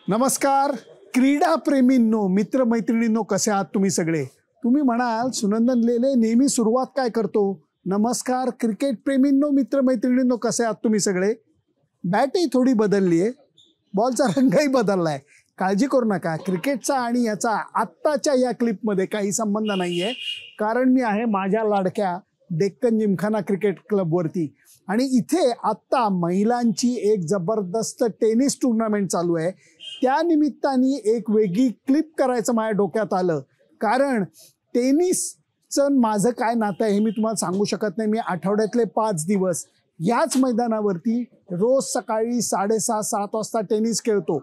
नमस्कार क्रीडा प्रेमींनो, मित्रमैत्रिणींनो, कसे आहात तुम्ही सगळे? तुम्ही म्हणाल सुनंदन लेले नेहमी सुरुवात काय करतो? नमस्कार क्रिकेट प्रेमींनो, मित्रमैत्रिणींनो, कसे आहात तुम्ही सगळे? बॅटही थोडी बदलली आहे, बॉलचा रंगही बदललाय. काळजी करू नका, क्रिकेटचा आणि याचा आत्ताच्या या क्लिपमध्ये काही संबंध नाही आहे. कारण मी आहे माझ्या लाडक्या डेक्कन जिमखाना क्रिकेट क्लबवरती आणि इथे आत्ता महिलांची एक जबरदस्त टेनिस टुर्नामेंट चालू आहे. त्या निमित्ताने एक वेगळी क्लिप करायचं माझ्या डोक्यात आलं. कारण टेनिसचं माझं काय नातं आहे हे मी तुम्हाला सांगू शकत नाही. मी आठवड्यातले 5 दिवस याच मैदानावरती रोज सकाळी 6:30-7 वाजता टेनिस खेळतो.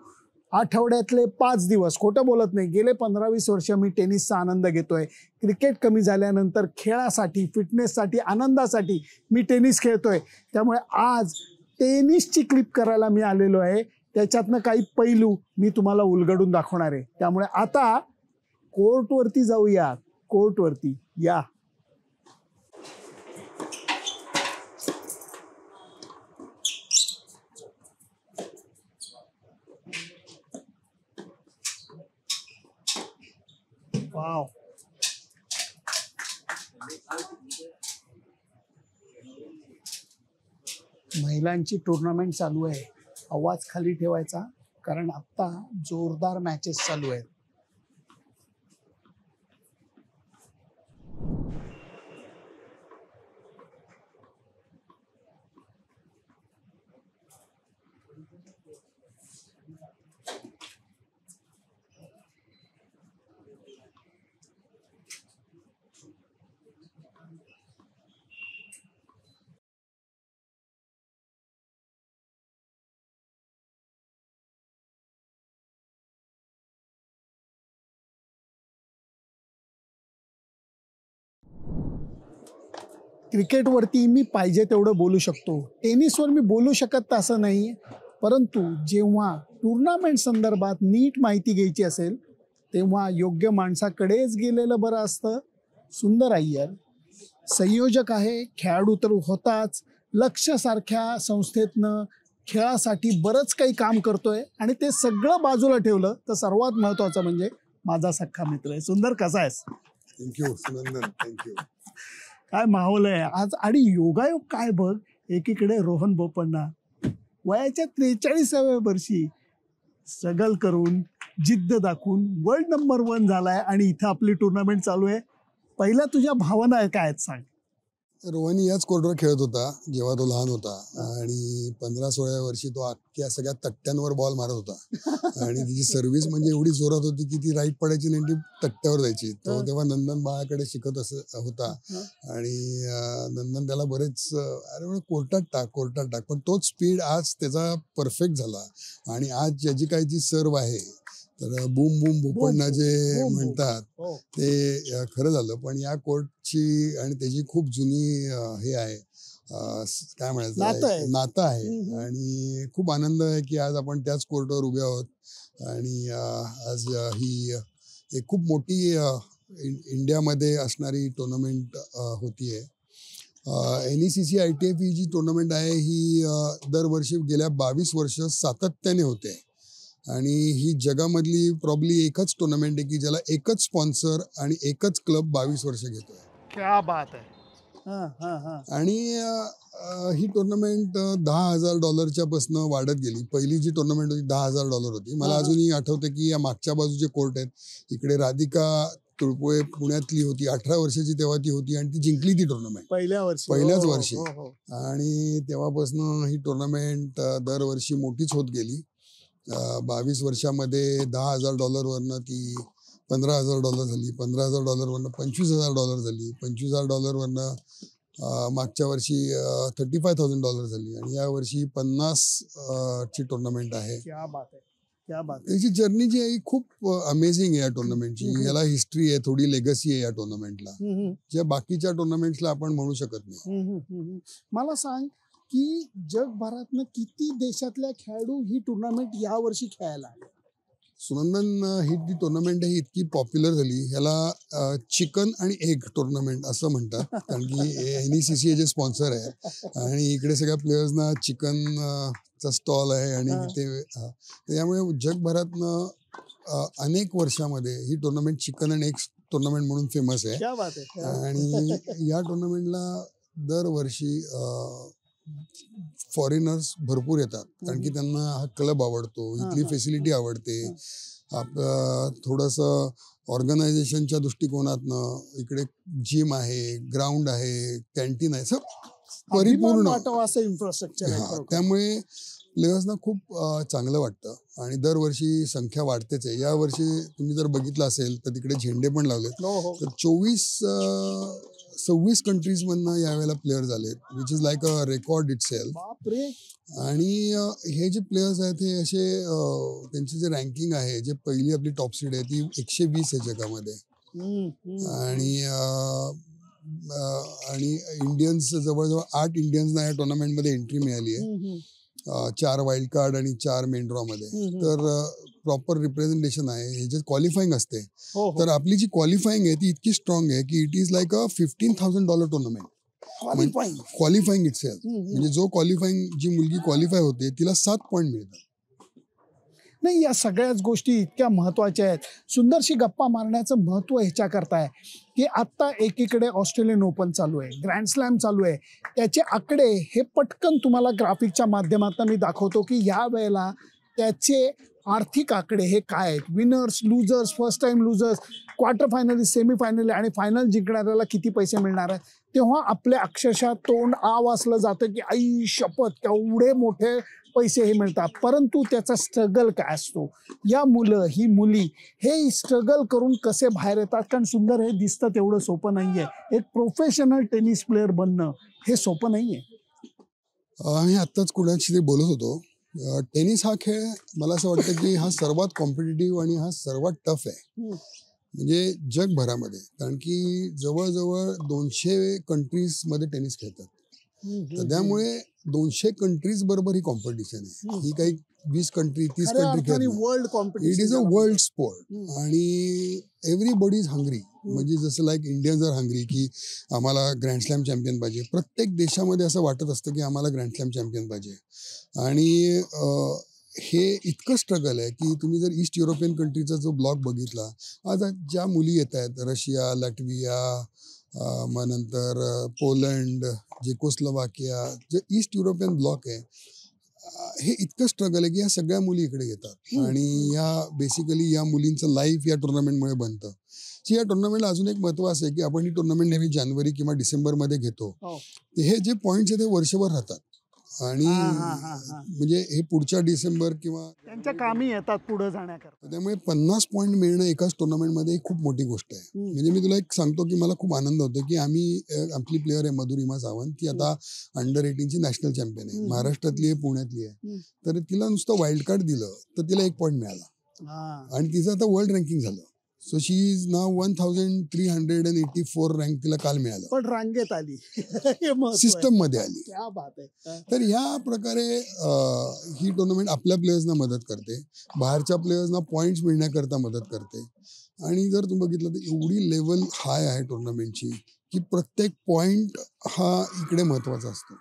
आठवड्यातले 5 दिवस, खोटं बोलत नाही. गेले 15-20 वर्ष मी टेनिसचा आनंद घेतोय. क्रिकेट कमी झाल्यानंतर खेळासाठी, फिटनेससाठी, आनंदासाठी मी टेनिस खेळतोय. त्यामुळे आज टेनिसची क्लिप करायला मी आलेलो आहे. त्याच्यातनं काही पैलू मी तुम्हाला उलगडून दाखवणार आहे. त्यामुळे आता कोर्टवरती जाऊया. कोर्टवरती या. वाव, महिलांची टुर्नामेंट चालू आहे. आवाज खाली ठेवायचा कारण आता जोरदार मॅचेस चालू आहेत. क्रिकेटवरती मी पाहिजे तेवढं बोलू शकतो, टेनिसवर मी बोलू शकत असं नाही. परंतु जेव्हा टुर्नामेंट संदर्भात नीट माहिती घ्यायची असेल तेव्हा योग्य माणसाकडेच गेलेलं बरं असतं. सुंदर अय्यर संयोजक आहे, खेळाडू तर होताच. लक्ष्यसारख्या संस्थेतनं खेळासाठी बरंच काही काम करतोय आणि ते सगळं बाजूला ठेवलं तर सर्वात महत्त्वाचं म्हणजे माझा सख्खा मित्र आहे. सुंदर, कसा आहेस? Thank you Sunandan, thank you. काय माहोल आहे आज. आणि योगायोग काय बघ, एकीकडे रोहन बोपण्णा वयाच्या 43व्या वर्षी स्ट्रगल करून, जिद्द दाखवून वर्ल्ड नंबर 1 झालाय आणि इथं आपली टुर्नामेंट चालू आहे. पहिल्या तुझ्या भावना काय आहेत सांग? रोहन याच कोर्टवर खेळत होता जेव्हा तो लहान होता आणि 15-16 वर्षी तो अख्ख्या सगळ्या तट्ट्यांवर बॉल मारत होता आणि तिची सर्व्हिस म्हणजे एवढी जोरात होती की ती राईट पडायची नाही, ती तट्ट्यावर जायची. तो तेव्हा नंदन बाळाकडे शिकत होता आणि नंदन त्याला बरेच अरे कोर्टात टाक पण तोच स्पीड आज त्याचा परफेक्ट झाला. आणि आज ज्याची काही जी सर्व आहे तर बूम बूम बोपण्णा जे म्हणतात ते खरं झालं. पण या कोर्टची आणि त्याची खूप जुनी हे आहे, काय म्हणायचं, नातं आहे. आणि खूप आनंद आहे की आज आपण त्याच कोर्टवर उभे आहोत. आणि आज ही एक खूप मोठी इंडियामध्ये असणारी टुर्नामेंट होतीये. NECC ITF ही जी टुर्नामेंट आहे ही दरवर्षी गेल्या 22 वर्ष सातत्याने होते. आणि ही जगामधली प्रॉब्ली एकच टुर्नामेंट आहे की ज्याला एकच स्पॉन्सर आणि एकच क्लब 22 वर्ष घेतोय. क्या बात आहे. आणि ही टुर्नामेंट $10,000 पासून वाढत गेली. पहिली जी टुर्नामेंट होती $10,000 होती. मला अजूनही आठवतं की या मागच्या बाजूचे कोर्ट आहेत, इकडे राधिका तुळपुळे पुण्यातली होती, 18 वर्षाची तेव्हा ती होती आणि ती जिंकली ती टुर्नामेंट पहिल्याच वर्षी. आणि तेव्हापासून ही टुर्नामेंट दरवर्षी मोठीच होत गेली. 22 वर्षामध्ये $10,000 वरनं ती $15,000 झाली, $15,000 वरनं $25,000 झाली, $25,000 वरनं मागच्या वर्षी $35,000 झाली आणि या वर्षी 50 ची टुर्नामेंट आहे. क्या बात आहे, क्या बात. त्याची जर्नी जी आहे खूप अमेझिंग आहे या टुर्नामेंटची. याला हिस्ट्री आहे, थोडी लेगसी आहे या टुर्नामेंटला, ज्या बाकीच्या टुर्नामेंट्सला आपण म्हणू शकत नाही. मला सांग की जगभरातनं किती देशातल्या खेळाडू ही टुर्नामेंट यावर्षी खेळायला आले? सुनंदन ही जी टुर्नामेंट आहे इतकी पॉप्युलर झाली, ह्याला चिकन आणि एग टुर्नामेंट असं म्हणतात, कारण की NECC जे स्पॉन्सर आहे आणि इकडे सगळ्या प्लेयर्सना चिकन चा स्टॉल आहे आणि ते त्यामुळे जगभरातनं अनेक वर्षामध्ये ही tournament chicken and egg tournament म्हणून फेमस आहे. आणि या टुर्नामेंटला दरवर्षी फॉरेनर्स भरपूर येतात, कारण की त्यांना हा क्लब आवडतो, इथली फॅसिलिटी आवडते. थोडंसं ऑर्गनायझेशनच्या दृष्टिकोनातनं इकडे जिम आहे, ग्राउंड आहे, कॅन्टीन आहे, परिपूर्ण इन्फ्रास्ट्रक्चर. त्यामुळे प्लेयर्सना खूप चांगलं वाटतं आणि दरवर्षी संख्या वाढतेच आहे. या वर्षी तुम्ही जर बघितलं असेल तर तिकडे झेंडे पण लावलेत. तर 26 कंट्रीज मधनं यावेळेला प्लेयर झालेत, which is like a record it self. आणि हे जे प्लेयर्स आहेत हे असे त्यांची जे रँकिंग आहे, जे पहिली आपली टॉप सीड आहे ती 120 आहे जगामध्ये. आणि इंडियन्स जवळजवळ 8 इंडियन्सना या टुर्नामेंटमध्ये एंट्री मिळाली आहे, 4 वाईल्ड कार्ड आणि 4 मेन ड्रॉ मध्ये. तर प्रॉपर रिप्रेझेंटेशन आहे. हे जे क्वालिफाईंग असते, तर आपली जी क्वालिफाईंग आहे ती इतकी स्ट्रॉंग आहे की it is like a $15,000 tournament. Qualifying it self, म्हणजे जो जी मुलगी क्वालिफाय होते तिला 7 पॉईंट मिळतात. नाही, या सगळ्याच गोष्टी इतक्या महत्वाच्या आहेत. सुंदरशी गप्पा मारण्याचं महत्व ह्याच्या करताय की आत्ता एकीकडे ऑस्ट्रेलियन ओपन चालू आहे, ग्रँड स्लॅम चालू आहे. त्याचे आकडे हे पटकन तुम्हाला ग्राफिकच्या माध्यमातून मी दाखवतो की या वेळेला त्याचे आर्थिक आकडे हे काय आहेत. Winners, losers, first time losers, quarter final, semifinal आणि फायनल जिंकणाऱ्याला किती पैसे मिळणार आहेत. तेव्हा आपल्या अक्षरशः तोंड वाचलं जातं की आई शपथ, केवढे मोठे पैसे हे मिळतात. परंतु त्याचा स्ट्रगल काय असतो. या ही मुली हे स्ट्रगल करून कसे बाहेर येतात. कारण सुंदर हे दिसतं तेवढं सोपं नाहीये. एक प्रोफेशनल टेनिस प्लेअर बनणं हे सोपं नाहीये. आम्ही आत्ताच कुणाशी ते बोलत होतो. टेनिस हा खेळ मला असं वाटतं की हा सर्वात कॉम्पिटिटिव्ह आणि हा सर्वात टफ आहे, म्हणजे जगभरामध्ये. कारण की जवळजवळ 200 कंट्रीज मध्ये टेनिस खेळतात. तर त्यामुळे 200 कंट्रीज बरोबर ही कॉम्पिटिशन आहे. ही काही 20 कंट्री 30 कंट्री खेळतात. It is a world sport आणि एव्हरीबडी इज हंग्री. म्हणजे जसं लाईक इंडियन्स आर हंग्री की आम्हाला ग्रँड स्लॅम चॅम्पियन पाहिजे. प्रत्येक देशामध्ये असं वाटत असतं की आम्हाला ग्रँड स्लॅम चॅम्पियन पाहिजे. आणि हे इतकं स्ट्रगल आहे की तुम्ही जर ईस्ट युरोपियन कंट्रीचा जो ब्लॉक बघितला, आज ज्या मुली येत आहेत, रशिया, लॅटविया, मग नंतर पोलंड, जेकोस्लोवाकिया, जे ईस्ट युरोपियन ब्लॉक आहे, हे इतकं स्ट्रगल आहे की या सगळ्या मुली इकडे येतात. आणि बेसिकली या मुलींचं लाईफ या टुर्नामेंटमुळे बनतं. या टुर्नामेंटला अजून एक महत्व असं आहे की आपण ही टुर्नामेंट नेहमी जानेवारी किंवा डिसेंबरमध्ये घेतो. हे जे पॉईंट्स आहेत ते वर्षभर राहतात आणि म्हणजे हे पुढच्या डिसेंबर किंवा त्यांच्या कामी येतात पुढे जाण्याकरता. त्यामुळे 50 पॉईंट मिळणं एकाच टुर्नामेंटमध्ये खूप मोठी गोष्ट आहे. म्हणजे मी तुला एक सांगतो की मला खूप आनंद होतो की आपली प्लेअर आहे मधुरिमा सावंत, ती आता अंडर 18 ची नॅशनल चॅम्पियन आहे, महाराष्ट्रातली आहे, पुण्यातली आहे. तर तिला नुसतं वाईल्ड कार्ड दिलं तर तिला 1 पॉईंट मिळाला आणि तिचं आता वर्ल्ड रँकिंग झालं. So she is now 1384 rank तिला काल मिळालं, पण रांगेत आली, सिस्टम मध्ये आली. तर या प्रकारे ही टुर्नामेंट आपल्या प्लेयर्सना मदत करते, बाहेरच्या प्लेयर्सना पॉइंट्स मिळण्याकरता मदत करते. आणि जर तुम्ही बघितलं तर एवढी लेवल हाय आहे टुर्नामेंटची की प्रत्येक पॉइंट हा इकडे महत्वाचा असतो.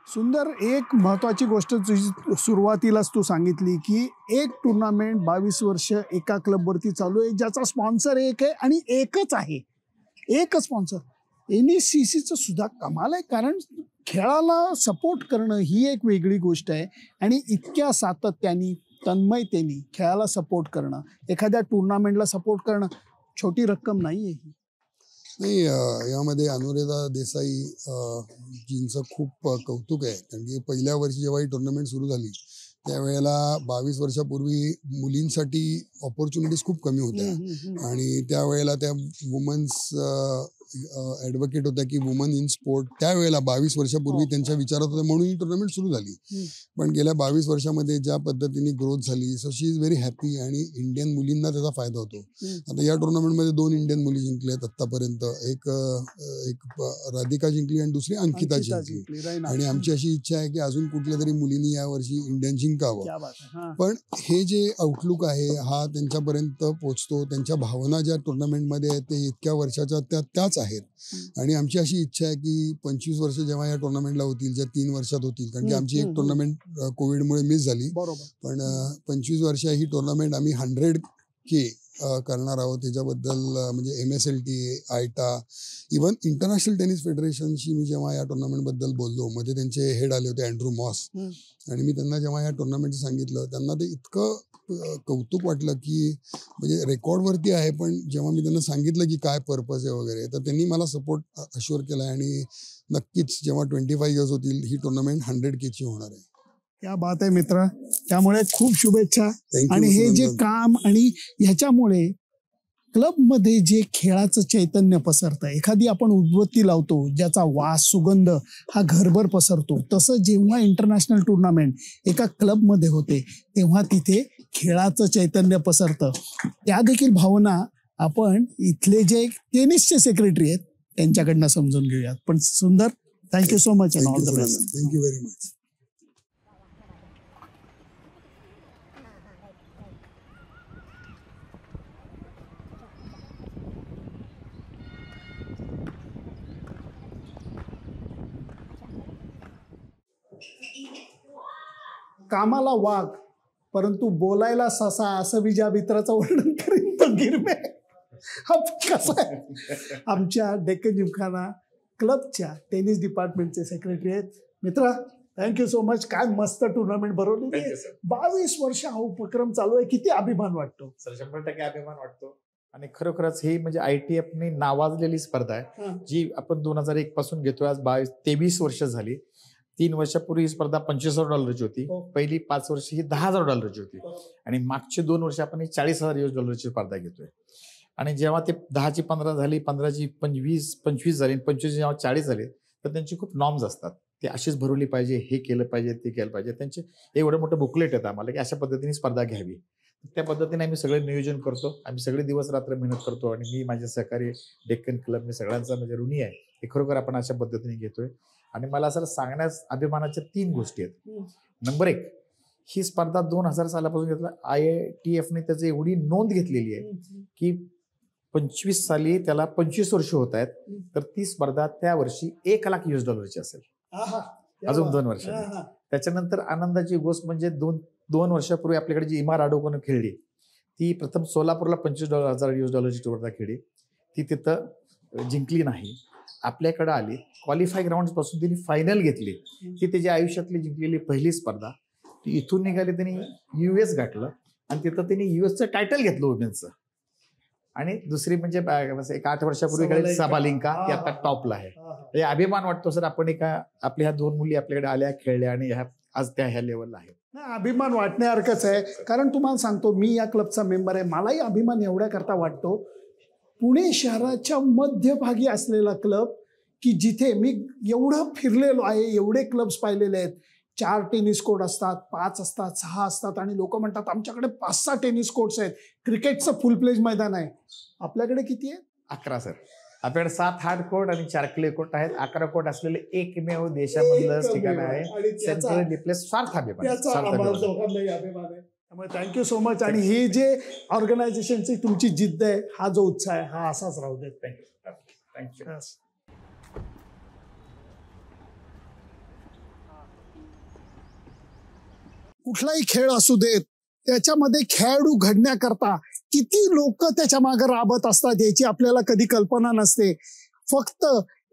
सुंदर, एक महत्वाची गोष्ट तुझी सुरुवातीलाच तू सांगितली की एक टुर्नामेंट 22 वर्ष एका क्लबवरती चालू आहे, ज्याचा स्पॉन्सर एक आहे आणि एकच आहे, एकच स्पॉन्सर. NECCचं सुद्धा कमाल आहे, कारण खेळाला सपोर्ट करणं ही एक वेगळी गोष्ट आहे आणि इतक्या सातत्याने, तन्मयतेने खेळाला सपोर्ट करणं, एखाद्या टुर्नामेंटला सपोर्ट करणं छोटी रक्कम नाही आहे. नाही, यामध्ये अनुराधा देसाई जींचं खूप कौतुक आहे. कारण की पहिल्या वर्षी जेव्हा ही टुर्नामेंट सुरू झाली त्यावेळेला 22 वर्षापूर्वी मुलींसाठी ऑपॉर्च्युनिटीज खूप कमी होत्या आणि त्यावेळेला त्या वुमन्स ऍडव्होकेट होत्या की वुमन इन स्पोर्ट, त्यावेळेला 22 वर्षापूर्वी त्यांच्या विचारात होत्या म्हणून ही टुर्नामेंट सुरू झाली. पण गेल्या 22 वर्षामध्ये ज्या पद्धतीने ग्रोथ झाली, so she is very happy आणि इंडियन मुलींना त्याचा फायदा होतो. आता या टुर्नामेंटमध्ये 2 इंडियन मुली जिंकल्यात आतापर्यंत. एक राधिका जिंकली आणि दुसरी अंकिता जिंकली. आणि आमची अशी इच्छा आहे की अजून कुठल्या तरी मुलींनी यावर्षी इंडियन जिंकावं. पण हे जे आउटलुक आहे हा त्यांच्यापर्यंत पोहोचतो. त्यांच्या भावना ज्या टुर्नामेंटमध्ये आहेत ते इतक्या वर्षाच्या त्याच आहेत. आणि आमची अशी इच्छा आहे की 25 वर्ष जेव्हा या टुर्नामेंटला होतील, ज्या 3 वर्षात होतील, कारण की आमची एक टुर्नामेंट कोविडमुळे मिस झाली, पण 25 वर्ष ही टुर्नामेंट आम्ही 100K करणार आहोत. त्याच्याबद्दल म्हणजे MSLT, AITA, even international tennis फेडरेशनशी मी जेव्हा या टुर्नामेंटबद्दल बोललो, मध्ये त्यांचे हेड आले होते अँड्रू मॉस, आणि मी त्यांना जेव्हा या टुर्नामेंटचं सांगितलं, त्यांना ते इतकं कौतुक वाटलं की म्हणजे रेकॉर्डवरती आहे, पण जेव्हा मी त्यांना सांगितलं की काय पर्पज आहे वगैरे, तर त्यांनी मला सपोर्ट अश्युअर केला. आणि नक्कीच जेव्हा 25 इयर्स होतील ही टुर्नामेंट 100Kची होणार आहे. क्या बात आहे मित्र. त्यामुळे खूप शुभेच्छा. आणि हे जे काम आणि ह्याच्यामुळे क्लबमध्ये जे खेळाचं चैतन्य पसरतं, एखादी आपण उदबत्ती लावतो ज्याचा वास सुगंध हा घरभर पसरतो, तसं जेव्हा इंटरनॅशनल टुर्नामेंट एका क्लबमध्ये होते तेव्हा तिथे खेळाचं चैतन्य पसरतं. त्या देखील भावना आपण इथले जे टेनिसचे सेक्रेटरी आहेत त्यांच्याकडनं समजून घेऊयात. पण सुंदर, thank you so much and all the best. Thank you very much. कामाला वाघ परंतु बोलायला ससा, असं मी ज्या मित्राचं वर्णन करीन तो गिरमे. हा कसा आहे, आमच्या डेक्कन जिमखाना क्लबच्या टेनिस डिपार्टमेंटचे सेक्रेटरी आहेत. मित्र, थँक्यू सो मच. काय मस्त टुर्नामेंट भरवली. 22 वर्ष हा उपक्रम चालू आहे. किती अभिमान वाटतो सर. 100% अभिमान वाटतो. आणि खरोखरच ही म्हणजे ITFने नावाजलेली स्पर्धा आहे, जी आपण 2001 पासून घेतोय. आज 23 वर्ष झाली. 3 वर्षापूर्वी ही स्पर्धा $25,000 होती. पहिली 5 वर्ष ही $10,000 होती. आणि मागचे 2 वर्ष आपण $40,000 स्पर्धा घेतोय. आणि जेव्हा ते 10ची 15 झाली, 15ची 25 झाली, 25 जेव्हा 40 झाले, तर त्यांची खूप नॉर्म्स असतात. ते अशीच भरवली पाहिजे, हे केलं पाहिजे, ते केलं पाहिजे. त्यांचे एवढं मोठं बुकलेट येतं आम्हाला की अशा पद्धतीने स्पर्धा घ्यावी. त्या पद्धतीने आम्ही सगळे नियोजन करतो. आम्ही सगळे दिवस रात्र मेहनत करतो. आणि मी, माझे सहकारी डेक्कन क्लब, मी सगळ्यांचा म्हणजे ऋणी आहे. हे खरोखर आपण अशा पद्धतीने घेतोय. आणि मला असं सांगण्यास अभिमानाच्या 3 गोष्टी आहेत. नंबर 1, ही स्पर्धा 2000 सालापासून घेतला. ITFने त्याची एवढी नोंद घेतलेली आहे की 25 साली त्याला 25 वर्ष होत आहेत, तर ती स्पर्धा त्या वर्षी $1,00,000 असेल. अजून 2 वर्षांनी. त्याच्यानंतर आनंदाची गोष्ट म्हणजे 2 वर्षापूर्वी आपल्याकडे जी इमा राडोकोनं खेळली, ती प्रथम सोलापूरला $25,000 स्पर्धा खेळली. ती तिथं जिंकली नाही, आपल्याकडे आली. क्वालिफाय ग्राउंड पासून तिने फायनल घेतली. ती त्याच्या आयुष्यातली जिंकलेली पहिली स्पर्धा. ती इथून निघाली, त्यांनी US गाठलं आणि तिथं त्यांनी USचं टायटल घेतलं वुमेन्सचं. आणि दुसरी म्हणजे एक 8 वर्षापूर्वी साबालिंका, ती आता टॉपला आहे. अभिमान वाटतो सर. आपण आपल्या ह्या 2 मुली आपल्याकडे आल्या, खेळल्या आणि आज त्या ह्या लेवलला आहेत. अभिमान वाटण्यासारखंच आहे. कारण तुम्हाला सांगतो, मी या क्लबचा मेंबर आहे. मलाही अभिमान एवढ्या करता वाटतो. पुणे शहराच्या मध्यभागी असलेला क्लब, की जिथे मी एवढं फिरलेलो आहे, एवढे क्लब्स पाहिलेले आहेत. 4 टेनिस कोर्ट असतात, 5 असतात, 6 असतात. आणि लोक म्हणतात आमच्याकडे 5-6 टेनिस कोर्ट्स आहेत, क्रिकेटचं फुल प्लेज मैदान आहे. आपल्याकडे किती आहे? 11 सर. आपल्याकडे 7 हार्ड कोर्ट आणि 4 क्ले कोर्ट आहेत. 11 कोर्ट असलेले एकमेव देशामधलं ठिकाण आहे. स्वार्थ अभिमान. त्यामुळे थँक्यू सो मच. आणि हे जे ऑर्गनायझेशनची तुमची जिद्द आहे, हा जो उत्साह आहे, हा असाच राहू देत. थँक्यू. कुठलाही खेळ असू देत, त्याच्यामध्ये खेळाडू घडण्याकरता किती लोक त्याच्या मागे राबत असतात याची आपल्याला कधी कल्पना नसते. फक्त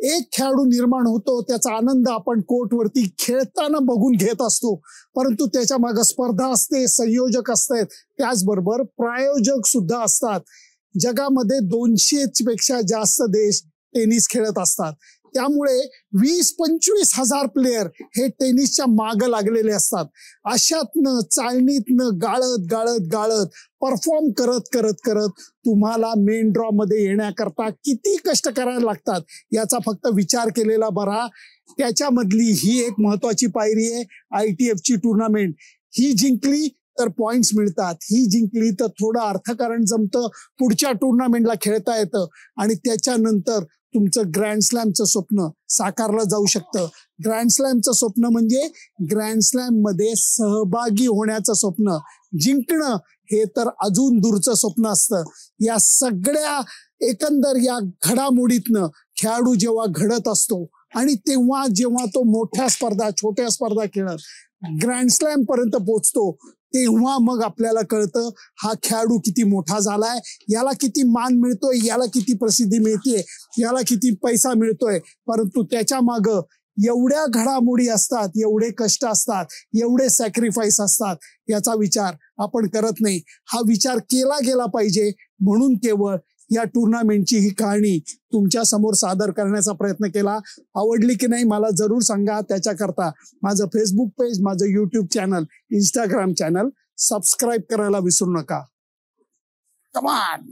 एक खेळाडू निर्माण होतो, त्याचा आनंद आपण कोर्टवरती खेळताना बघून घेत असतो. परंतु त्याच्या मागे स्पर्धा असते, संयोजक असतात, त्याचबरोबर प्रायोजक सुद्धा असतात. जगामध्ये 200 पेक्षा जास्त देश टेनिस खेळत असतात. त्यामुळे 20-25 हजार प्लेयर हे टेनिसच्या माग लागलेले असतात. अशातनं चाळणीतनं गाळत परफॉर्म करत तुम्हाला मेन ड्रॉ मध्ये येण्याकरता किती कष्ट करायला लागतात याचा फक्त विचार केलेला बरा. त्याच्यामधली ही एक महत्वाची पायरी आहे ITF ची टुर्नामेंट. ही जिंकली तर पॉइंट्स मिळतात, ही जिंकली तर थोडं अर्थकारण जमतं, पुढच्या टुर्नामेंटला खेळता येतं आणि त्याच्यानंतर तुमचं ग्रँड स्लॅमचं स्वप्न साकारलं जाऊ शकतं. ग्रँड स्लॅमचं स्वप्न म्हणजे ग्रँड स्लॅम मध्ये सहभागी होण्याचं स्वप्न. जिंकणं हे तर अजून दूरचं स्वप्न असतं. या सगळ्या एकंदर या घडामोडीतनं खेळाडू जेव्हा घडत असतो आणि तेव्हा जेव्हा तो मोठ्या स्पर्धा छोट्या स्पर्धा खेळत ग्रँड स्लॅम पर्यंत पोहोचतो तेव्हा मग आपल्याला कळतं हा खेळाडू किती मोठा झालाय, याला किती मान मिळतोय, याला किती प्रसिद्धी मिळतेय, याला किती पैसा मिळतोय. परंतु त्याच्या मागं एवढ्या घडामोडी असतात, एवढे कष्ट असतात, एवढे सॅक्रिफाईस असतात, याचा विचार आपण करत नाही. हा विचार केला गेला पाहिजे म्हणून केवळ या टुर्नामेंटची ही कहाणी तुमच्या समोर सादर करण्याचा प्रयत्न केला. आवडली की नाही मला जरूर सांगा. त्याच्याकरता माझं फेसबुक पेज, माझं YouTube channel, Instagram channel subscribe करायला विसरू नका. Come on.